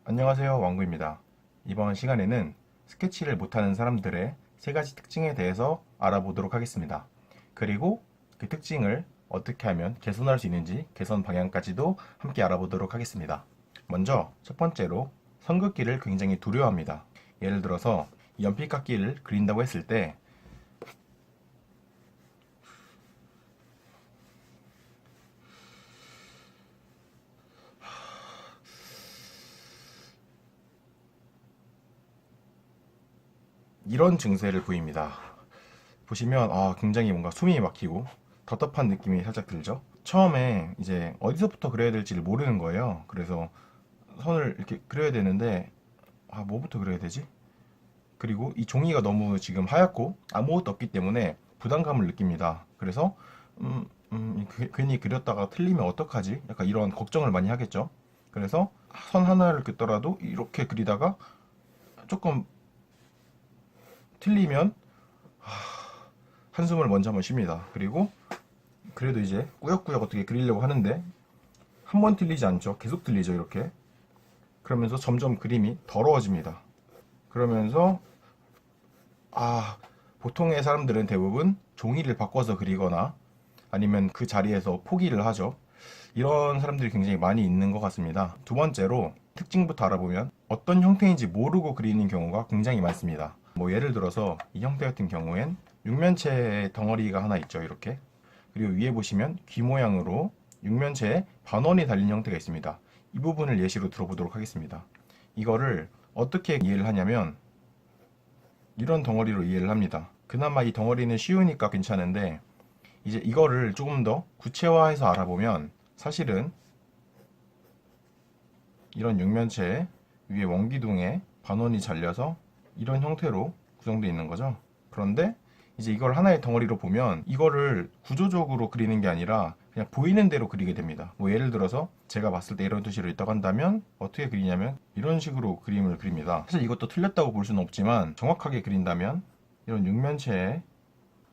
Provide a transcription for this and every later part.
안녕하세요, 왕구입니다. 이번 시간에는 스케치를 못하는 사람들의 세 가지 특징에 대해서 알아보도록 하겠습니다. 그리고 그 특징을 어떻게 하면 개선할 수 있는지 개선 방향까지도 함께 알아보도록 하겠습니다. 먼저 첫 번째로 선긋기를 굉장히 두려워합니다. 예를 들어서 연필깎이를 그린다고 했을 때 이런 증세를 보입니다. 보시면 굉장히 뭔가 숨이 막히고 답답한 느낌이 살짝 들죠. 처음에 이제 어디서부터 그려야 될지를 모르는 거예요. 그래서 선을 이렇게 그려야 되는데 뭐부터 그려야 되지? 그리고 이 종이가 너무 지금 하얗고 아무것도 없기 때문에 부담감을 느낍니다. 그래서 괜히 그렸다가 틀리면 어떡하지? 약간 이런 걱정을 많이 하겠죠. 그래서 선 하나를 긋더라도 이렇게 그리다가 조금 틀리면 한숨을 먼저 한번 쉽니다. 그리고 그래도 이제 꾸역꾸역 어떻게 그리려고 하는데 한 번 틀리지 않죠. 계속 틀리죠, 이렇게. 그러면서 점점 그림이 더러워집니다. 그러면서 보통의 사람들은 대부분 종이를 바꿔서 그리거나 아니면 그 자리에서 포기를 하죠. 이런 사람들이 굉장히 많이 있는 것 같습니다. 두 번째로 특징부터 알아보면 어떤 형태인지 모르고 그리는 경우가 굉장히 많습니다. 뭐 예를 들어서 이 형태 같은 경우엔 육면체 덩어리가 하나 있죠, 이렇게. 그리고 위에 보시면 귀 모양으로 육면체에 반원이 달린 형태가 있습니다. 이 부분을 예시로 들어보도록 하겠습니다. 이거를 어떻게 이해를 하냐면 이런 덩어리로 이해를 합니다. 그나마 이 덩어리는 쉬우니까 괜찮은데 이제 이거를 조금 더 구체화해서 알아보면 사실은 이런 육면체 위에 원기둥에 반원이 잘려서 이런 형태로 구성되어 있는 거죠. 그런데 이제 이걸 하나의 덩어리로 보면 이거를 구조적으로 그리는 게 아니라 그냥 보이는 대로 그리게 됩니다. 뭐 예를 들어서 제가 봤을 때 이런 투시로 있다고 한다면 어떻게 그리냐면 이런 식으로 그림을 그립니다. 사실 이것도 틀렸다고 볼 수는 없지만 정확하게 그린다면 이런 육면체에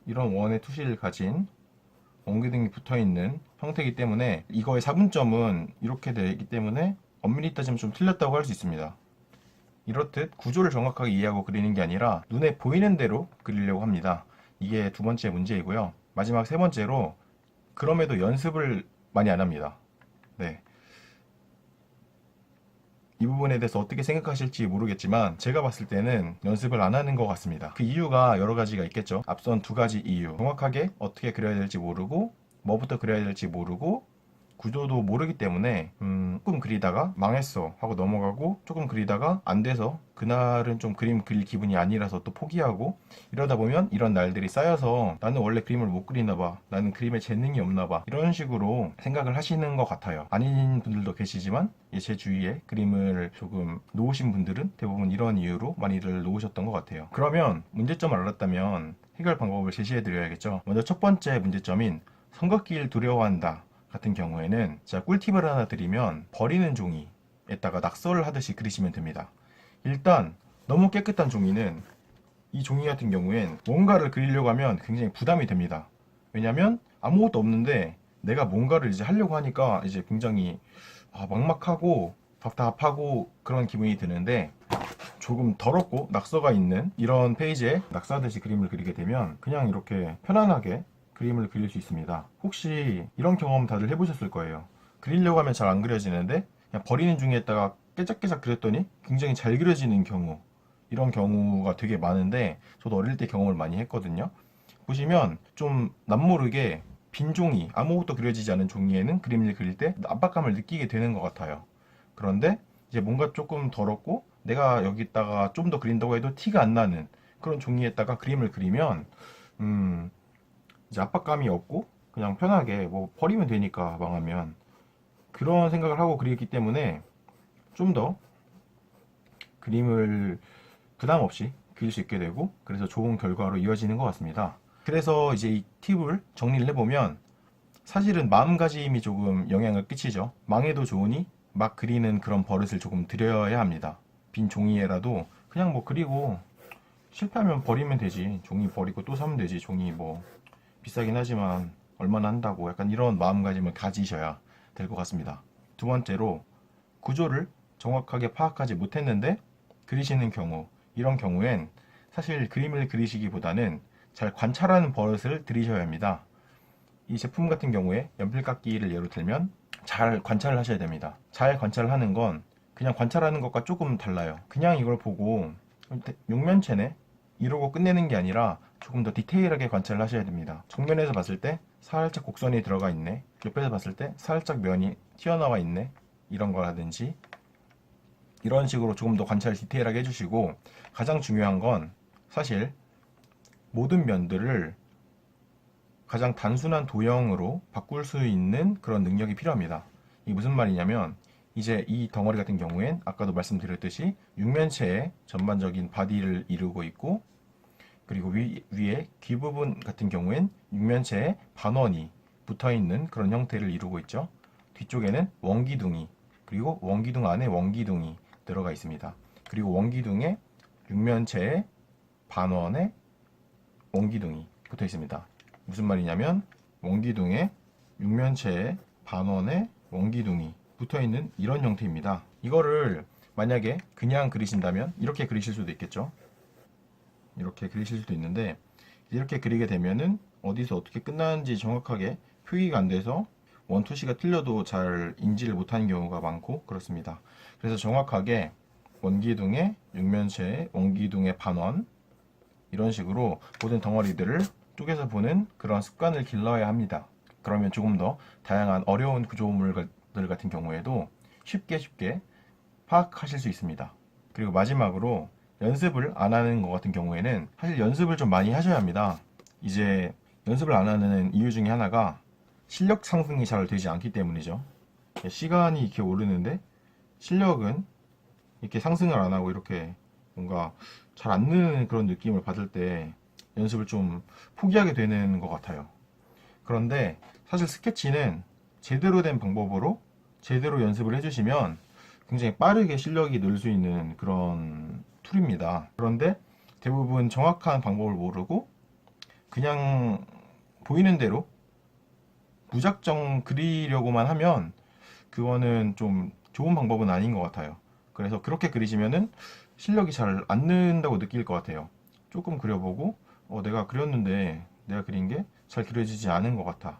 이런 원의 투시를 가진 원기둥이 붙어있는 형태이기 때문에 이거의 사분점은 이렇게 되기 때문에 엄밀히 따지면 좀 틀렸다고 할 수 있습니다. 이렇듯 구조를 정확하게 이해하고 그리는 게 아니라 눈에 보이는 대로 그리려고 합니다. 이게 두 번째 문제이고요. 마지막 세 번째로 그럼에도 연습을 많이 안 합니다. 네. 이 부분에 대해서 어떻게 생각하실지 모르겠지만 제가 봤을 때는 연습을 안 하는 것 같습니다. 그 이유가 여러 가지가 있겠죠. 앞선 두 가지 이유. 정확하게 어떻게 그려야 될지 모르고 뭐부터 그려야 될지 모르고 구조도 모르기 때문에 조금 그리다가 망했어 하고 넘어가고 조금 그리다가 안 돼서 그날은 좀 그림 그릴 기분이 아니라서 또 포기하고 이러다 보면 이런 날들이 쌓여서 나는 원래 그림을 못 그리나 봐, 나는 그림에 재능이 없나 봐, 이런 식으로 생각을 하시는 것 같아요. 아닌 분들도 계시지만 제 주위에 그림을 조금 놓으신 분들은 대부분 이런 이유로 많이들 놓으셨던 것 같아요. 그러면 문제점을 알았다면 해결 방법을 제시해 드려야겠죠. 먼저 첫 번째 문제점인 선긋기를 두려워한다 같은 경우에는 제가 꿀팁을 하나 드리면 버리는 종이에다가 낙서를 하듯이 그리시면 됩니다. 일단 너무 깨끗한 종이는 이 종이 같은 경우엔 뭔가를 그리려고 하면 굉장히 부담이 됩니다. 왜냐면 아무것도 없는데 내가 뭔가를 이제 하려고 하니까 이제 굉장히 막막하고 답답하고 그런 기분이 드는데 조금 더럽고 낙서가 있는 이런 페이지에 낙서하듯이 그림을 그리게 되면 그냥 이렇게 편안하게 그림을 그릴 수 있습니다. 혹시 이런 경험 다들 해보셨을 거예요. 그리려고 하면 잘 안 그려지는데 그냥 버리는 중에다가 깨작깨작 그렸더니 굉장히 잘 그려지는 경우, 이런 경우가 되게 많은데 저도 어릴 때 경험을 많이 했거든요. 보시면 좀 남모르게 빈 종이, 아무것도 그려지지 않은 종이에는 그림을 그릴 때 압박감을 느끼게 되는 것 같아요. 그런데 이제 뭔가 조금 더럽고 내가 여기다가 좀 더 그린다고 해도 티가 안 나는 그런 종이에다가 그림을 그리면 이제 압박감이 없고 그냥 편하게 뭐 버리면 되니까 망하면 그런 생각을 하고 그리기 때문에 좀 더 그림을 부담 없이 그릴 수 있게 되고 그래서 좋은 결과로 이어지는 것 같습니다. 그래서 이제 이 팁을 정리를 해보면 사실은 마음가짐이 조금 영향을 끼치죠. 망해도 좋으니 막 그리는 그런 버릇을 조금 들여야 합니다. 빈 종이에라도 그냥 뭐 그리고 실패하면 버리면 되지. 종이 버리고 또 사면 되지. 종이 뭐 비싸긴 하지만 얼마나 한다고, 약간 이런 마음가짐을 가지셔야 될 것 같습니다. 두 번째로 구조를 정확하게 파악하지 못했는데 그리시는 경우, 이런 경우엔 사실 그림을 그리시기보다는 잘 관찰하는 버릇을 들이셔야 합니다. 이 제품 같은 경우에 연필깎이를 예로 들면 잘 관찰을 하셔야 됩니다. 잘 관찰하는 건 그냥 관찰하는 것과 조금 달라요. 그냥 이걸 보고 육면체네? 이러고 끝내는 게 아니라 조금 더 디테일하게 관찰을 하셔야 됩니다. 정면에서 봤을 때 살짝 곡선이 들어가 있네. 옆에서 봤을 때 살짝 면이 튀어나와 있네. 이런 거라든지 이런 식으로 조금 더 관찰 디테일하게 해주시고, 가장 중요한 건 사실 모든 면들을 가장 단순한 도형으로 바꿀 수 있는 그런 능력이 필요합니다. 이게 무슨 말이냐면, 이제 이 덩어리 같은 경우엔 아까도 말씀드렸듯이 육면체의 전반적인 바디를 이루고 있고, 그리고 위에 귀 부분 같은 경우엔 육면체의 반원이 붙어있는 그런 형태를 이루고 있죠. 뒤쪽에는 원기둥이, 그리고 원기둥 안에 원기둥이 들어가 있습니다. 그리고 원기둥에 육면체의 반원에 원기둥이 붙어 있습니다. 무슨 말이냐면 원기둥에 육면체의 반원에 원기둥이 붙어 있는 이런 형태입니다. 이거를 만약에 그냥 그리신다면 이렇게 그리실 수도 있겠죠. 이렇게 그리실 수도 있는데, 이렇게 그리게 되면은 어디서 어떻게 끝나는지 정확하게 표기가 안 돼서 원투시가 틀려도 잘 인지를 못하는 경우가 많고 그렇습니다. 그래서 정확하게 원기둥의 육면체의 원기둥의 반원, 이런 식으로 모든 덩어리들을 쪼개서 보는 그런 습관을 길러야 합니다. 그러면 조금 더 다양한 어려운 구조물들 같은 경우에도 쉽게 파악하실 수 있습니다. 그리고 마지막으로 연습을 안 하는 것 같은 경우에는 사실 연습을 좀 많이 하셔야 합니다. 이제 연습을 안 하는 이유 중에 하나가 실력 상승이 잘 되지 않기 때문이죠. 시간이 이렇게 오르는데 실력은 이렇게 상승을 안 하고 이렇게 뭔가 잘 안 느는 그런 느낌을 받을 때 연습을 좀 포기하게 되는 것 같아요. 그런데 사실 스케치는 제대로 된 방법으로 제대로 연습을 해주시면 굉장히 빠르게 실력이 늘 수 있는 그런 툴입니다. 그런데 대부분 정확한 방법을 모르고 그냥 보이는 대로 무작정 그리려고만 하면 그거는 좀 좋은 방법은 아닌 것 같아요. 그래서 그렇게 그리시면은 실력이 잘 안 는다고 느낄 것 같아요. 조금 그려보고 내가 그렸는데 내가 그린 게 잘 그려지지 않은 것 같아.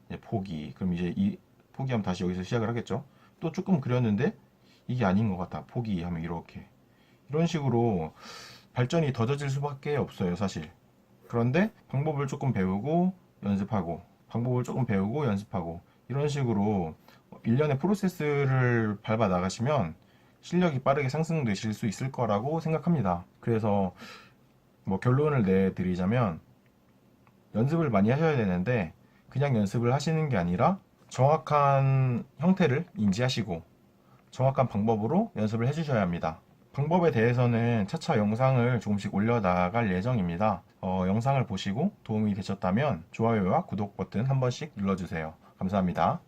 이제 포기. 그럼 이제 이 포기하면 다시 여기서 시작을 하겠죠. 또 조금 그렸는데 이게 아닌 것 같아. 포기하면 이렇게. 이런 식으로 발전이 더뎌질 수밖에 없어요, 사실. 그런데 방법을 조금 배우고 연습하고, 방법을 조금 배우고 연습하고, 이런 식으로 일련의 프로세스를 밟아 나가시면 실력이 빠르게 상승되실 수 있을 거라고 생각합니다. 그래서 뭐 결론을 내드리자면 연습을 많이 하셔야 되는데 그냥 연습을 하시는 게 아니라 정확한 형태를 인지하시고 정확한 방법으로 연습을 해주셔야 합니다. 방법에 대해서는 차차 영상을 조금씩 올려나갈 예정입니다. 영상을 보시고 도움이 되셨다면 좋아요와 구독 버튼 한 번씩 눌러주세요. 감사합니다.